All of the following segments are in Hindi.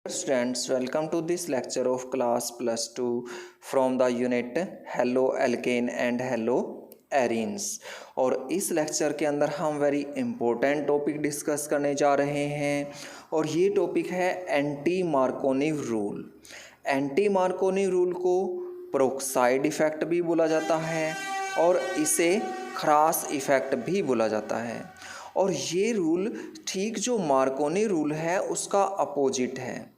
Students, welcome to this lecture of class plus 2 from the unit Hello Alkane and Hello Arenes। और इस लेक्चर के अंदर हम वेरी इंपॉर्टेंट टॉपिक डिस्कस करने जा रहे हैं और ये टॉपिक है एंटी मार्कोनिव रूल। एंटी मार्कोनिव रूल को प्रोक्साइड इफेक्ट भी बोला जाता है और इसे क्रॉस इफेक्ट भी बोला जाता है। और ये रूल ठीक जो मार्कोनी रूल है उसका अपोजिट है।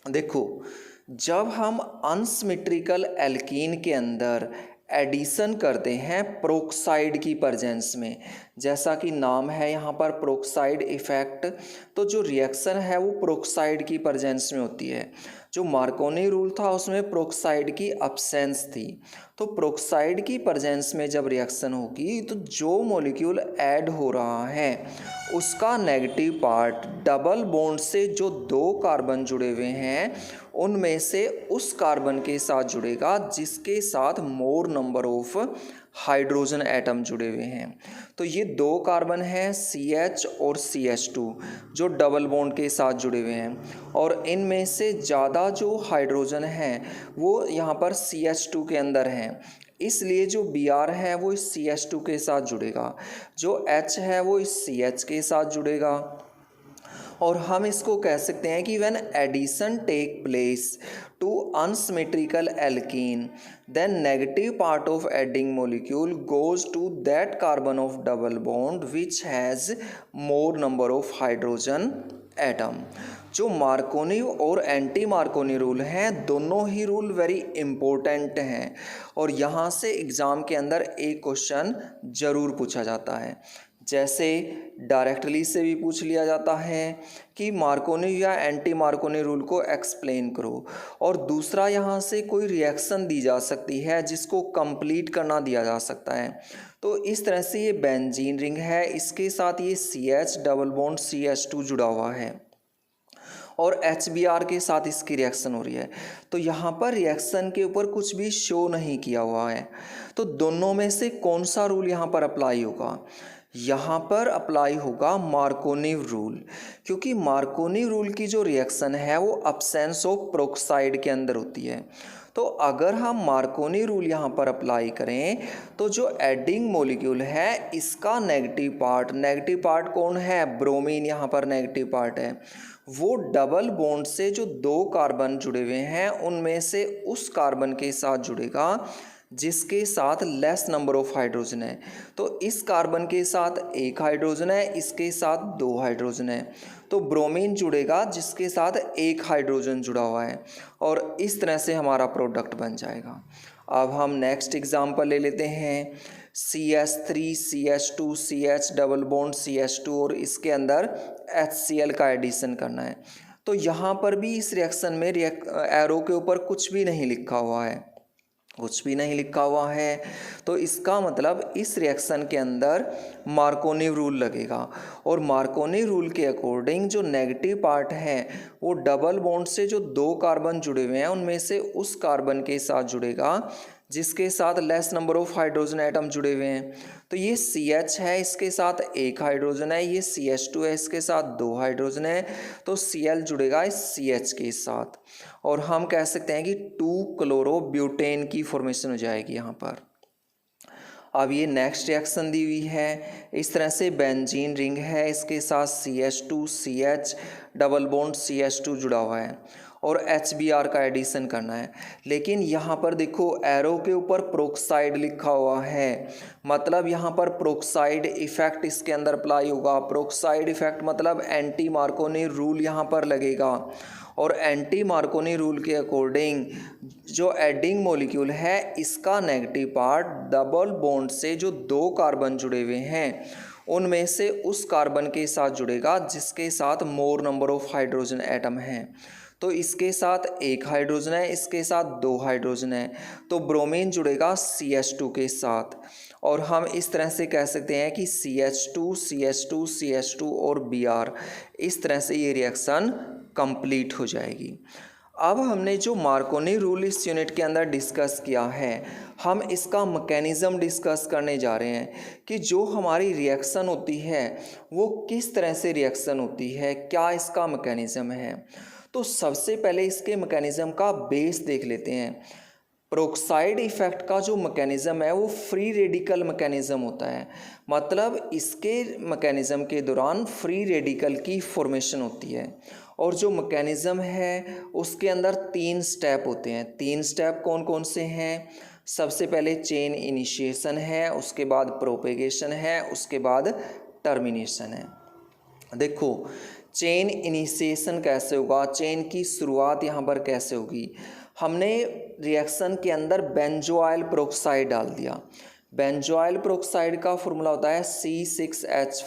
देखो, जब हम अनसिमेट्रिकल एल्कीन के अंदर एडिशन करते हैं प्रोक्साइड की प्रेजेंस में, जैसा कि नाम है यहाँ पर प्रोक्साइड इफेक्ट, तो जो रिएक्शन है वो प्रोक्साइड की प्रेजेंस में होती है। जो मार्कोनी रूल था उसमें प्रोक्साइड की अब्सेंस थी। तो प्रोक्साइड की प्रेजेंस में जब रिएक्शन होगी तो जो मॉलिक्यूल ऐड हो रहा है उसका नेगेटिव पार्ट डबल बॉन्ड से जो दो कार्बन जुड़े हुए हैं उनमें से उस कार्बन के साथ जुड़ेगा जिसके साथ मोर नंबर ऑफ हाइड्रोजन एटम जुड़े हुए हैं। तो ये दो कार्बन हैं CH और CH2 जो डबल बॉन्ड के साथ जुड़े हुए हैं और इनमें से ज़्यादा जो हाइड्रोजन हैं वो यहाँ पर CH2 के अंदर हैं, इसलिए जो Br है वो इस CH2 के साथ जुड़ेगा, जो H है वो इस CH के साथ जुड़ेगा। और हम इसको कह सकते हैं कि when addition take place to unsymmetrical alkene then negative part of adding molecule goes to that carbon of double bond which has more number of hydrogen atom. जो मार्कोनी और एंटी मार्कोनी रूल हैं दोनों ही रूल वेरी इंपॉर्टेंट हैं और यहाँ से एग्ज़ाम के अंदर एक क्वेश्चन ज़रूर पूछा जाता है। जैसे डायरेक्टली से भी पूछ लिया जाता है कि मार्कोनी या एंटी मार्कोनी रूल को एक्सप्लेन करो, और दूसरा यहाँ से कोई रिएक्शन दी जा सकती है जिसको कंप्लीट करना दिया जा सकता है। तो इस तरह से ये बेंजीन रिंग है, इसके साथ ये CH डबल बॉन्ड CH2 जुड़ा हुआ है और HBr के साथ इसकी रिएक्शन हो रही है। तो यहाँ पर रिएक्शन के ऊपर कुछ भी शो नहीं किया हुआ है, तो दोनों में से कौन सा रूल यहाँ पर अप्लाई होगा? यहाँ पर अप्लाई होगा मार्कोनिव रूल, क्योंकि मार्कोनी रूल की जो रिएक्शन है वो अब्सेंस ऑफ प्रोक्साइड के अंदर होती है। तो अगर हम मार्कोनी रूल यहाँ पर अप्लाई करें तो जो एडिंग मॉलिक्यूल है इसका नेगेटिव पार्ट कौन है? ब्रोमीन यहाँ पर नेगेटिव पार्ट है। वो डबल बॉन्ड से जो दो कार्बन जुड़े हुए हैं उनमें से उस कार्बन के साथ जुड़ेगा जिसके साथ लेस नंबर ऑफ हाइड्रोजन है। तो इस कार्बन के साथ एक हाइड्रोजन है, इसके साथ दो हाइड्रोजन है, तो ब्रोमीन जुड़ेगा जिसके साथ एक हाइड्रोजन जुड़ा हुआ है और इस तरह से हमारा प्रोडक्ट बन जाएगा। अब हम नेक्स्ट एग्जांपल ले लेते हैं CH3 CH2 CH double bond CH2 और इसके अंदर HCl का एडिशन करना है। तो यहाँ पर भी इस रिएक्शन में एरो के ऊपर कुछ भी नहीं लिखा हुआ है, तो इसका मतलब इस रिएक्शन के अंदर मार्कोनी रूल लगेगा और मार्कोनी रूल के अकॉर्डिंग जो नेगेटिव पार्ट है वो डबल बॉन्ड से जो दो कार्बन जुड़े हुए हैं उनमें से उस कार्बन के साथ जुड़ेगा जिसके साथ less number of hydrogen atom जुड़े हुए हैं। तो ये CH है, इसके साथ एक हाइड्रोजन है, ये CH2 है, इसके साथ दो हाइड्रोजन है, तो Cl जुड़ेगा इस CH के साथ और हम कह सकते हैं कि 2-क्लोरोब्यूटेन की फॉर्मेशन हो जाएगी यहाँ पर। अब ये नेक्स्ट रिएक्शन दी हुई है, इस तरह से बेंजीन रिंग है, इसके साथ CH2 CH double bond CH2 जुड़ा हुआ है और HBr का एडिशन करना है। लेकिन यहाँ पर देखो एरो के ऊपर प्रोक्साइड लिखा हुआ है, मतलब यहाँ पर प्रोक्साइड इफेक्ट इसके अंदर अप्लाई होगा। प्रोक्साइड इफेक्ट मतलब एंटी मार्कोनी रूल यहाँ पर लगेगा और एंटी मार्कोनी रूल के अकॉर्डिंग जो एडिंग मॉलिक्यूल है इसका नेगेटिव पार्ट डबल बॉन्ड से जो दो कार्बन जुड़े हुए हैं उनमें से उस कार्बन के साथ जुड़ेगा जिसके साथ मोर नंबर ऑफ हाइड्रोजन एटम हैं। तो इसके साथ एक हाइड्रोजन है, इसके साथ दो हाइड्रोजन है, तो ब्रोमीन जुड़ेगा CH2 के साथ और हम इस तरह से कह सकते हैं कि CH2 CH2 CH2 और Br, इस तरह से ये रिएक्शन कंप्लीट हो जाएगी। अब हमने जो मार्कोनी रूल इस यूनिट के अंदर डिस्कस किया है, हम इसका मैकेनिज़्म डिस्कस करने जा रहे हैं कि जो हमारी रिएक्शन होती है वो किस तरह से रिएक्शन होती है, क्या इसका मैकेनिज़्म है। तो सबसे पहले इसके मैकेनिज्म का बेस देख लेते हैं। पेरोक्साइड इफेक्ट का जो मैकेनिज्म है वो फ्री रेडिकल मैकेनिज्म होता है, मतलब इसके मैकेनिज्म के दौरान फ्री रेडिकल की फॉर्मेशन होती है। और जो मैकेनिज्म है उसके अंदर 3 स्टेप होते हैं। 3 स्टेप कौन कौन से हैं? सबसे पहले चेन इनिशिएशन है, उसके बाद प्रोपेगेशन है, उसके बाद टर्मिनेशन है। देखो चेन इनिशिएशन कैसे होगा, चेन की शुरुआत यहाँ पर कैसे होगी। हमने रिएक्शन के अंदर बेंजोइल पेरोक्साइड डाल दिया। बेंजोइल पेरोक्साइड का फॉर्मूला होता है C6H5COOO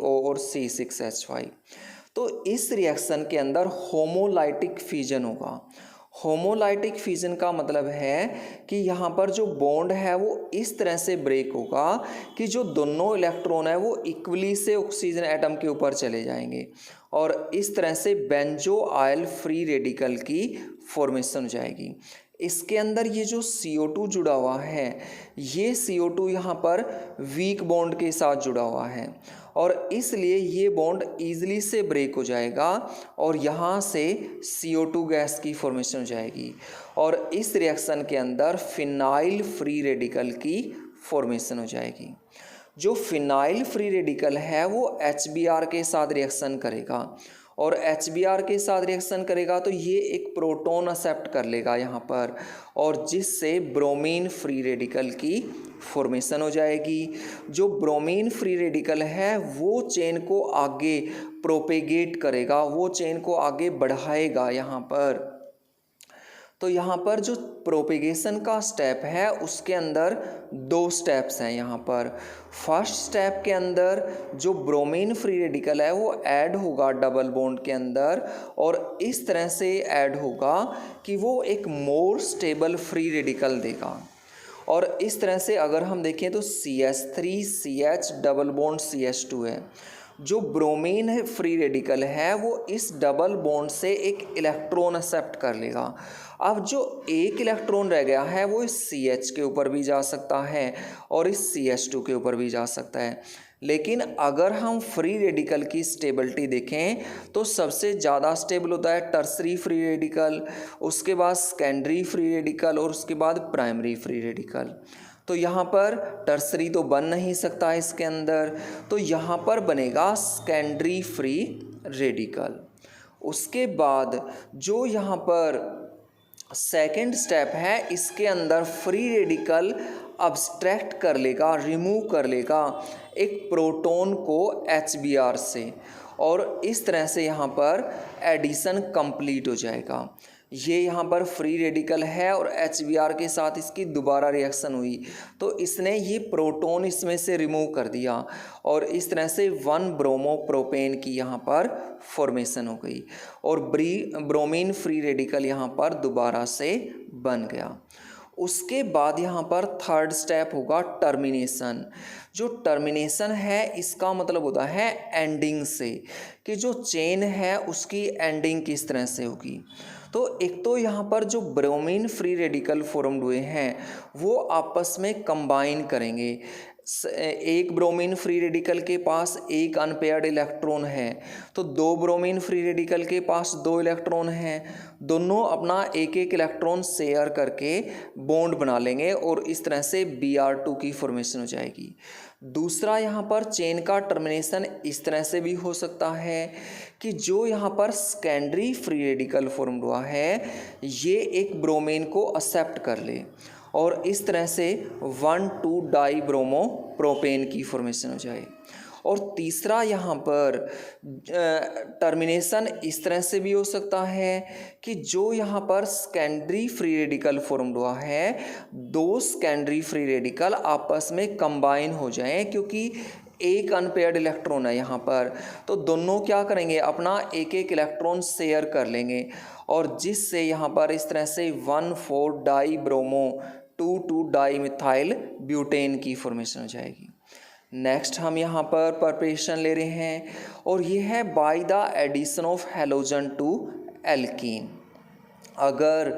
और C6H5। तो इस रिएक्शन के अंदर होमोलाइटिक फिजन होगा। होमोलाइटिक फिजन का मतलब है कि यहाँ पर जो बॉन्ड है वो इस तरह से ब्रेक होगा कि जो दोनों इलेक्ट्रॉन है वो इक्वली से ऑक्सीजन एटम के ऊपर चले जाएंगे और इस तरह से बेंजोइल फ्री रेडिकल की फॉर्मेशन हो जाएगी। इसके अंदर ये जो CO2 जुड़ा हुआ है, ये CO2 यहाँ पर वीक बॉन्ड के साथ जुड़ा हुआ है और इसलिए ये बॉन्ड ईजिली से ब्रेक हो जाएगा और यहाँ से CO2 गैस की फॉर्मेशन हो जाएगी और इस रिएक्शन के अंदर फिनाइल फ्री रेडिकल की फॉर्मेशन हो जाएगी। जो फिनाइल फ्री रेडिकल है वो HBr के साथ रिएक्शन करेगा और HBr के साथ रिएक्शन करेगा तो ये एक प्रोटॉन एक्सेप्ट कर लेगा यहाँ पर और जिससे ब्रोमीन फ्री रेडिकल की फॉर्मेशन हो जाएगी। जो ब्रोमीन फ्री रेडिकल है वो चेन को आगे प्रोपेगेट करेगा, वो चेन को आगे बढ़ाएगा यहाँ पर। तो यहाँ पर जो प्रोपेगेशन का स्टेप है उसके अंदर 2 स्टेप्स हैं यहाँ पर। फर्स्ट स्टेप के अंदर जो ब्रोमीन फ्री रेडिकल है वो ऐड होगा डबल बॉन्ड के अंदर और इस तरह से ऐड होगा कि वो एक मोर स्टेबल फ्री रेडिकल देगा और इस तरह से अगर हम देखें तो CH3CH डबल बॉन्ड CH2 है। जो ब्रोमीन फ्री रेडिकल है वो इस डबल बॉन्ड से एक इलेक्ट्रॉन एक्सेप्ट कर लेगा। अब जो एक इलेक्ट्रॉन रह गया है वो इस CH के ऊपर भी जा सकता है और इस CH2 के ऊपर भी जा सकता है। लेकिन अगर हम फ्री रेडिकल की स्टेबिलिटी देखें तो सबसे ज़्यादा स्टेबल होता है टर्सरी फ्री रेडिकल, उसके बाद सेकेंडरी फ्री रेडिकल और उसके बाद प्राइमरी फ्री रेडिकल। तो यहाँ पर टर्सरी तो बन नहीं सकता इसके अंदर, तो यहाँ पर बनेगा सेकेंडरी फ्री रेडिकल। उसके बाद जो यहाँ पर सेकेंड स्टेप है इसके अंदर फ्री रेडिकल अब्स्ट्रैक्ट कर लेगा, रिमूव कर लेगा एक प्रोटॉन को HBr से और इस तरह से यहाँ पर एडिशन कंप्लीट हो जाएगा। ये यहाँ पर फ्री रेडिकल है और HBr के साथ इसकी दोबारा रिएक्शन हुई तो इसने ये प्रोटॉन इसमें से रिमूव कर दिया और इस तरह से 1 ब्रोमो प्रोपेन की यहाँ पर फॉर्मेशन हो गई और ब्रोमीन फ्री रेडिकल यहाँ पर दोबारा से बन गया। उसके बाद यहाँ पर थर्ड स्टेप होगा टर्मिनेशन। जो टर्मिनेशन है इसका मतलब होता है एंडिंग से, कि जो चेन है उसकी एंडिंग किस तरह से होगी। तो एक तो यहाँ पर जो ब्रोमीन फ्री रेडिकल फॉर्म्ड हुए हैं वो आपस में कंबाइन करेंगे। एक ब्रोमीन फ्री रेडिकल के पास एक अनपेयर्ड इलेक्ट्रॉन है तो 2 ब्रोमीन फ्री रेडिकल के पास 2 इलेक्ट्रॉन हैं, दोनों अपना एक एक इलेक्ट्रॉन शेयर करके बॉन्ड बना लेंगे और इस तरह से Br2 की फॉर्मेशन हो जाएगी। दूसरा यहाँ पर चेन का टर्मिनेशन इस तरह से भी हो सकता है कि जो यहाँ पर सेकेंडरी फ्री रेडिकल फॉर्म्ड हुआ है ये एक ब्रोमीन को एक्सेप्ट कर ले और इस तरह से 1,2 डाई ब्रोमो प्रोपेन की फॉर्मेशन हो जाए। और तीसरा यहाँ पर टर्मिनेशन इस तरह से भी हो सकता है कि जो यहाँ पर सेकेंडरी फ्री रेडिकल फॉर्म्ड हुआ है 2 सेकेंडरी फ्री रेडिकल आपस में कंबाइन हो जाएं, क्योंकि एक अनपेयर्ड इलेक्ट्रॉन है यहाँ पर तो दोनों क्या करेंगे अपना एक एक इलेक्ट्रॉन शेयर कर लेंगे और जिससे यहाँ पर इस तरह से 1,4 die bromo 2,2 di methyl butane की फॉर्मेशन हो जाएगी। नेक्स्ट हम यहाँ पर प्रिपरेशन ले रहे हैं और ये है by the addition of halogen to alkene. अगर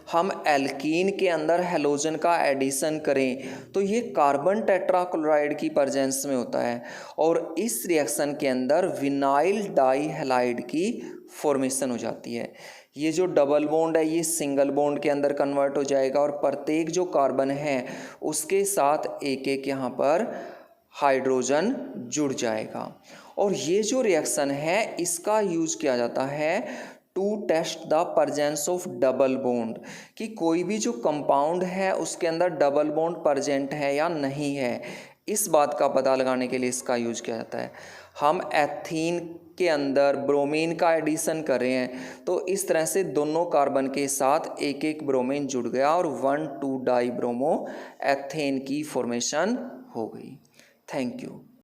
हम एल्कीन के अंदर हेलोजन का एडिशन करें तो ये कार्बन टेट्राक्लोराइड की प्रेजेंस में होता है और इस रिएक्शन के अंदर विनाइल डाई हैलाइड की फॉर्मेशन हो जाती है। ये जो डबल बॉन्ड है ये सिंगल बॉन्ड के अंदर कन्वर्ट हो जाएगा और प्रत्येक जो कार्बन है उसके साथ एक एक यहाँ पर हाइड्रोजन जुड़ जाएगा। और ये जो रिएक्शन है इसका यूज किया जाता है to test the presence of double bond, कि कोई भी जो कंपाउंड है उसके अंदर डबल बॉन्ड प्रेजेंट है या नहीं है, इस बात का पता लगाने के लिए इसका यूज किया जाता है। हम एथीन के अंदर ब्रोमीन का एडिशन कर रहे हैं तो इस तरह से दोनों कार्बन के साथ एक एक ब्रोमीन जुड़ गया और 1,2 डाई ब्रोमो एथेन की फॉर्मेशन हो गई। Thank you.